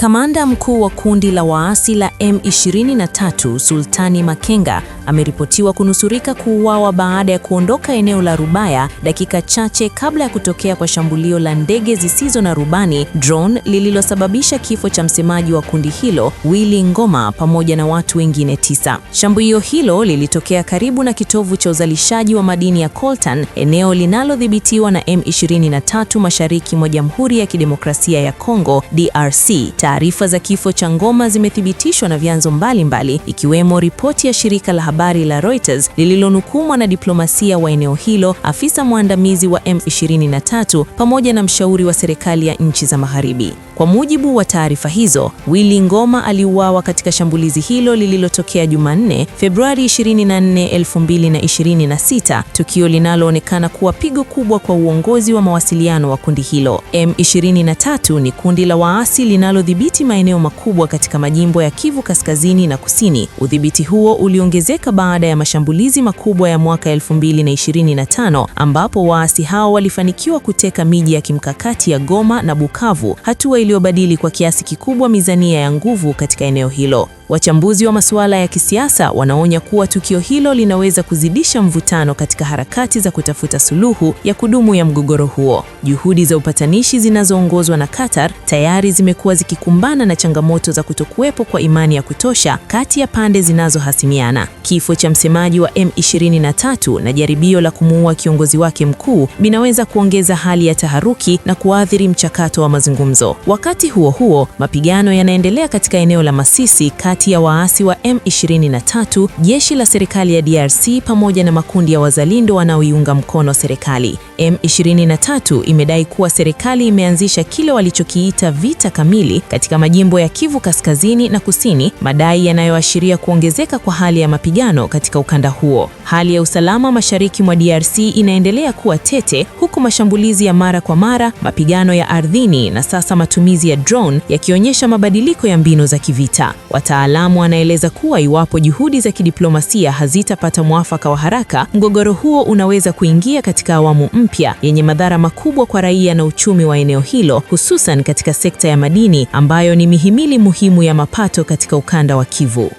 Kamanda mkuu wa kundi la waasi la M23, Sultani Makenga, ameripotiwa kunusurika kuuawa baada ya kuondoka eneo la Rubaya dakika chache kabla ya kutokea kwa shambulio la ndege zisizo na rubani drone lililosababisha kifo cha msemaji wa kundi hilo, Willy Ngoma, pamoja na watu wengine 9. Shambulio hilo lilitokea karibu na kitovu cha uzalishaji wa madini ya coltan, eneo linalodhibitiwa na M23 mashariki mwa Jamhuri ya Kidemokrasia ya Kongo, DRC. Taarifa za kifo cha Ngoma zimethibitishwa na vyanzo mbalimbali, ikiwemo ripoti ya shirika la habari la Reuters lililonukuu mwanadiplomasia wa eneo hilo, afisa mwandamizi wa M23 pamoja na mshauri wa serikali ya nchi za Magharibi. Kwa mujibu wa taarifa hizo, Willy Ngoma aliuawa katika shambulizi hilo lililotokea Jumanne, Februari 24, 2026, tukio linaloonekana kuwa pigo kubwa kwa uongozi wa mawasiliano wa kundi hilo. M23 ni kundi la waasi linalodhibiti maeneo makubwa katika majimbo ya Kivu Kaskazini na Kusini. Udhibiti huo uliongezeka baada ya mashambulizi makubwa ya mwaka 2025 ambapo waasi hao walifanikiwa kuteka miji ya kimkakati ya Goma na Bukavu, hatua iliyobadili kwa kiasi kikubwa mizania ya nguvu katika eneo hilo. Wachambuzi wa masuala ya kisiasa wanaonya kuwa tukio hilo linaweza kuzidisha mvutano katika harakati za kutafuta suluhu ya kudumu ya mgogoro huo. Juhudi za upatanishi zinazoongozwa na Qatar tayari zimekuwa zikikumbana na changamoto za kutokuwepo kwa imani ya kutosha kati ya pande zinazohasimiana. Kifo cha msemaji wa M23 na jaribio la kumuua kiongozi wake mkuu vinaweza kuongeza hali ya taharuki na kuathiri mchakato wa mazungumzo. Wakati huo huo, mapigano yanaendelea katika eneo la Masisi kati ya waasi wa M23, jeshi la serikali ya DRC pamoja na makundi ya wazalendo wanaoiunga mkono serikali. M23 imedai kuwa serikali imeanzisha kile walichokiita vita kamili katika majimbo ya Kivu Kaskazini na Kusini, madai yanayoashiria kuongezeka kwa hali ya mapigano katika ukanda huo. Hali ya usalama mashariki mwa DRC inaendelea kuwa tete, huku mashambulizi ya mara kwa mara, mapigano ya ardhini na sasa matumizi ya drone yakionyesha mabadiliko ya mbinu za kivita. Wataalamu wanaeleza kuwa iwapo juhudi za kidiplomasia hazitapata mwafaka wa haraka, mgogoro huo unaweza kuingia katika awamu mpya yenye madhara makubwa kwa raia na uchumi wa eneo hilo, hususan katika sekta ya madini ambayo ni mihimili muhimu ya mapato katika ukanda wa Kivu.